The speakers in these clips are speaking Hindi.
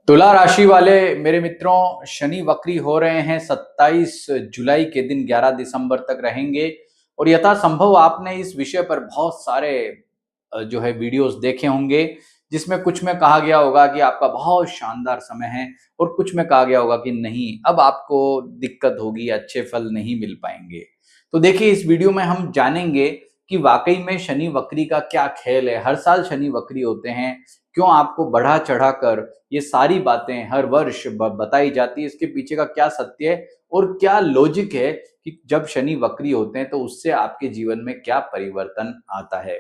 तुला राशि वाले मेरे मित्रों, शनि वक्री हो रहे हैं। 27 जुलाई के दिन 11 दिसंबर तक रहेंगे। और यथासंभव आपने इस विषय पर बहुत सारे जो है वीडियोस देखे होंगे, जिसमें कुछ में कहा गया होगा कि आपका बहुत शानदार समय है और कुछ में कहा गया होगा कि नहीं, अब आपको दिक्कत होगी, अच्छे फल नहीं मिल पाएंगे। तो देखिए, इस वीडियो में हम जानेंगे कि वाकई में शनि वक्री का क्या खेल है। हर साल शनि वक्री होते हैं, क्यों आपको बढ़ा चढ़ा कर ये सारी बातें हर वर्ष बताई जाती है, इसके पीछे का क्या सत्य है और क्या लॉजिक है कि जब शनि वक्री होते हैं तो उससे आपके जीवन में क्या परिवर्तन आता है।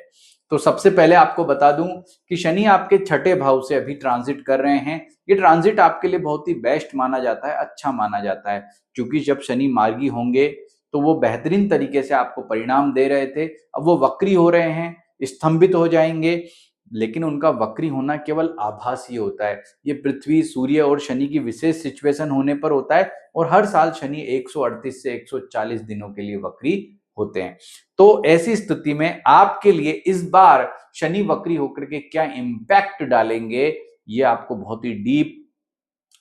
तो सबसे पहले आपको बता दूं कि शनि आपके छठे भाव से अभी ट्रांजिट कर रहे हैं। ये ट्रांजिट आपके लिए बहुत ही बेस्ट माना जाता है, अच्छा माना जाता है, क्योंकि जब शनि मार्गी होंगे तो वो बेहतरीन तरीके से आपको परिणाम दे रहे थे। अब वो वक्री हो रहे हैं, स्तंभित हो जाएंगे, लेकिन उनका वक्री होना केवल आभासी होता है। ये पृथ्वी, सूर्य और शनि की विशेष सिचुएशन होने पर होता है। और हर साल शनि 138 से 140 दिनों के लिए वक्री होते हैं। तो ऐसी स्थिति में आपके लिए इस बार शनि वक्री होकर के क्या इंपैक्ट डालेंगे, ये आपको बहुत ही डीप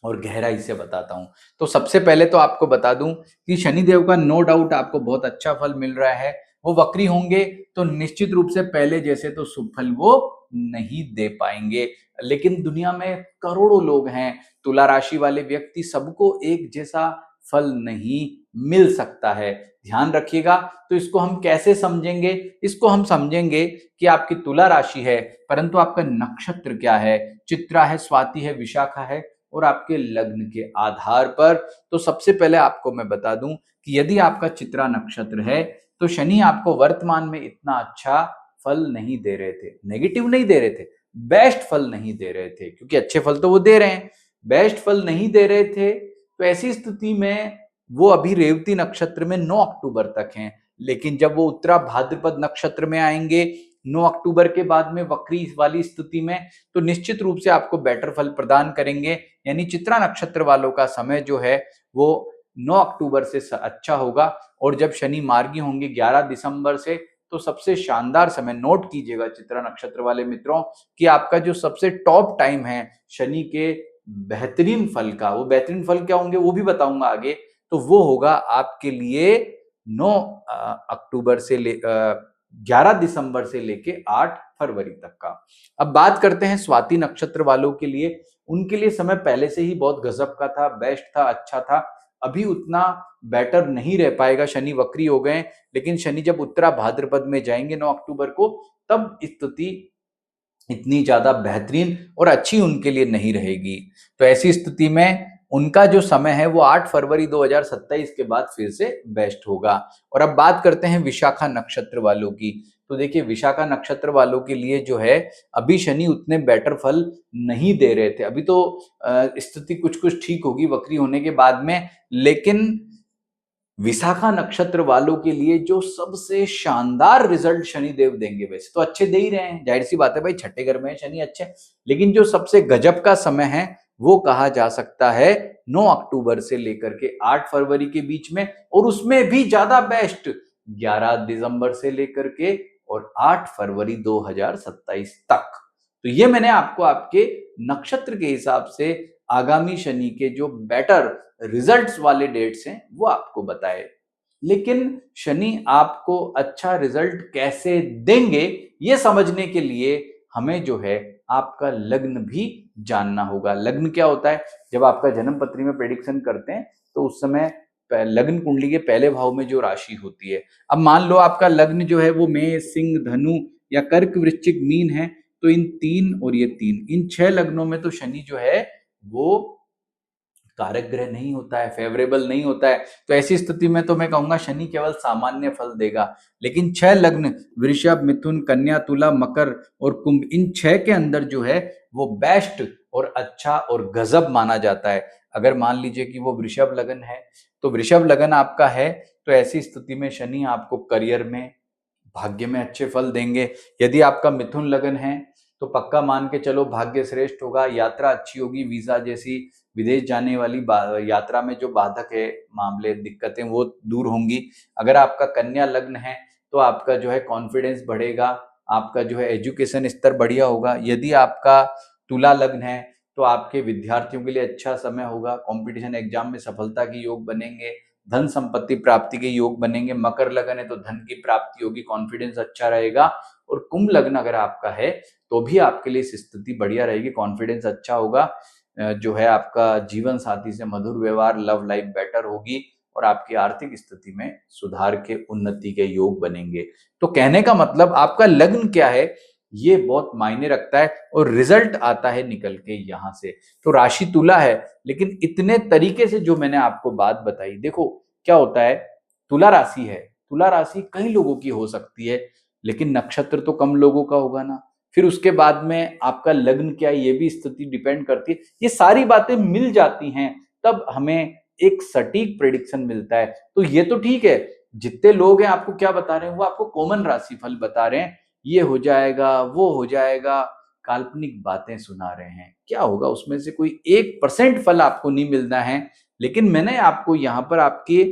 और गहराई से बताता हूं। तो सबसे पहले तो आपको बता दूं कि शनिदेव का नो डाउट आपको बहुत अच्छा फल मिल रहा है। वो वक्री होंगे तो निश्चित रूप से पहले जैसे तो शुभ फल वो नहीं दे पाएंगे। लेकिन दुनिया में करोड़ों लोग हैं, तुला राशि वाले व्यक्ति, सबको एक जैसा फल नहीं मिल सकता है। ध्यान रखिएगा। तो इसको हम कैसे समझेंगे? इसको हम समझेंगे कि आपकी तुला राशि है, परंतु आपका नक्षत्र क्या है। चित्रा है, स्वाति है, विशाखा है और आपके लग्न के आधार पर। तो सबसे पहले आपको मैं बता दूं कि यदि आपका चित्रा नक्षत्र है तो शनि आपको वर्तमान में इतना अच्छा फल नहीं दे रहे थे। नेगेटिव नहीं दे रहे थे, बेस्ट फल नहीं दे रहे थे, क्योंकि अच्छे फल तो वो दे रहे हैं, बेस्ट फल नहीं दे रहे थे। तो ऐसी स्थिति में वो अभी रेवती नक्षत्र में 9 अक्टूबर तक हैं। लेकिन जब वो उत्तरा भाद्रपद नक्षत्र में आएंगे 9 अक्टूबर के बाद में वक्री वाली स्थिति में, तो निश्चित रूप से आपको बेटर फल प्रदान करेंगे। यानी चित्रा नक्षत्र वालों का समय जो है वो 9 अक्टूबर से अच्छा होगा। और जब शनि मार्गी होंगे 11 दिसंबर से, तो सबसे शानदार समय नोट कीजिएगा चित्रा नक्षत्र वाले मित्रों, कि आपका जो सबसे टॉप टाइम है शनि के बेहतरीन फल का, वो बेहतरीन फल क्या होंगे वो भी बताऊंगा आगे। तो वो होगा आपके लिए 9 अक्टूबर से 11 दिसंबर से लेके 8 फरवरी तक का। अब बात करते हैं स्वाति नक्षत्र वालों के लिए। उनके लिए समय पहले से ही बहुत गजब का था, बेस्ट था, अच्छा था। अभी उतना बेटर नहीं रह पाएगा, शनि वक्री हो गए। लेकिन शनि जब उत्तरा भाद्रपद में जाएंगे 9 अक्टूबर को, तब स्थिति इतनी ज्यादा बेहतरीन और अच्छी उनके लिए नहीं रहेगी। तो ऐसी स्थिति में उनका जो समय है वो 8 फरवरी 2027 के बाद फिर से बेस्ट होगा। और अब बात करते हैं विशाखा नक्षत्र वालों की। तो देखिए, विशाखा नक्षत्र वालों के लिए जो है अभी शनि उतने बेटर फल नहीं दे रहे थे। अभी तो स्थिति कुछ कुछ ठीक होगी वक्री होने के बाद में। लेकिन विशाखा नक्षत्र वालों के लिए जो सबसे शानदार रिजल्ट शनिदेव देंगे, वैसे तो अच्छे दे ही रहे हैं, जाहिर सी बात है भाई, छठे घर में है शनि, अच्छे। लेकिन जो सबसे गजब का समय है वो कहा जा सकता है 9 अक्टूबर से लेकर के 8 फरवरी के बीच में। और उसमें भी ज्यादा बेस्ट 11 दिसंबर से लेकर के और 8 फरवरी 2027 तक। तो ये मैंने आपको आपके नक्षत्र के हिसाब से आगामी शनि के जो बेटर रिजल्ट्स वाले डेट्स हैं वो आपको बताए। लेकिन शनि आपको अच्छा रिजल्ट कैसे देंगे, ये समझने के लिए हमें जो है आपका लग्न भी जानना होगा। लग्न क्या होता है? जब आपका जन्म पत्री में प्रेडिक्शन करते हैं तो उस समय लग्न कुंडली के पहले भाव में जो राशि होती है। अब मान लो आपका लग्न जो है वो मेष, सिंह, धनु या कर्क, वृश्चिक, मीन है। तो इन तीन और ये तीन, इन 6 लग्नों में तो शनि जो है वो कारक ग्रह नहीं होता है, फेवरेबल नहीं होता है। तो ऐसी स्थिति में तो मैं कहूंगा शनि केवल सामान्य फल देगा। लेकिन 6 लग्न, वृषभ, मिथुन, कन्या, तुला, मकर और कुंभ, इन 6 के अंदर जो है वो बेस्ट और अच्छा और गजब माना जाता है। अगर मान लीजिए कि वो वृषभ लगन है, तो वृषभ लगन आपका है, तो ऐसी स्थिति में शनि आपको करियर में, भाग्य में अच्छे फल देंगे। यदि आपका मिथुन लगन है तो पक्का मान के चलो भाग्य श्रेष्ठ होगा, यात्रा अच्छी होगी, वीजा जैसी विदेश जाने वाली यात्रा में जो बाधक है, मामले, दिक्कतें, वो दूर होंगी। अगर आपका कन्या लग्न है तो आपका जो है कॉन्फिडेंस बढ़ेगा, आपका जो है एजुकेशन स्तर बढ़िया होगा। यदि आपका तुला लग्न है तो आपके विद्यार्थियों के लिए अच्छा समय होगा। कंपटीशन एग्जाम में सफलता के योग बनेंगे, धन संपत्ति प्राप्ति के योग बनेंगे। मकर लगन है तो धन की प्राप्ति होगी, कॉन्फिडेंस अच्छा रहेगा। और कुंभ लग्न अगर आपका है तो भी आपके लिए स्थिति बढ़िया रहेगी, कॉन्फिडेंस अच्छा होगा। जो है आपका जीवन साथी से मधुर व्यवहार, लव लाइफ बेटर होगी और आपकी आर्थिक स्थिति में सुधार के, उन्नति के योग बनेंगे। तो कहने का मतलब आपका लग्न क्या है ये बहुत मायने रखता है और रिजल्ट आता है निकल के यहां से। तो राशि तुला है, लेकिन इतने तरीके से जो मैंने आपको बात बताई, देखो क्या होता है, तुला राशि है, तुला राशि कई लोगों की हो सकती है, लेकिन नक्षत्र तो कम लोगों का होगा ना। फिर उसके बाद में आपका लग्न क्या है ये भी स्थिति डिपेंड करती है। ये सारी बातें मिल जाती हैं तब हमें एक सटीक प्रेडिक्शन मिलता है। तो ये तो ठीक है, जितने लोग हैं आपको क्या बता रहे हैं, वो आपको कॉमन राशिफल बता रहे हैं, ये हो जाएगा वो हो जाएगा, काल्पनिक बातें सुना रहे हैं। क्या होगा उसमें से कोई 1% फल आपको नहीं मिलना है। लेकिन मैंने आपको यहाँ पर आपके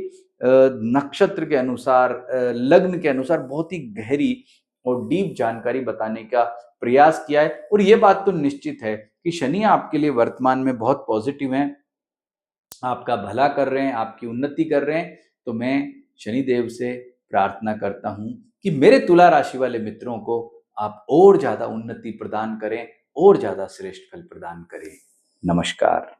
नक्षत्र के अनुसार, लग्न के अनुसार बहुत ही गहरी और डीप जानकारी बताने का प्रयास किया है। और ये बात तो निश्चित है कि शनि आपके लिए वर्तमान में बहुत पॉजिटिव है, आपका भला कर रहे हैं, आपकी उन्नति कर रहे हैं। तो मैं शनिदेव से प्रार्थना करता हूं कि मेरे तुला राशि वाले मित्रों को आप और ज्यादा उन्नति प्रदान करें और ज्यादा श्रेष्ठ फल प्रदान करें। नमस्कार।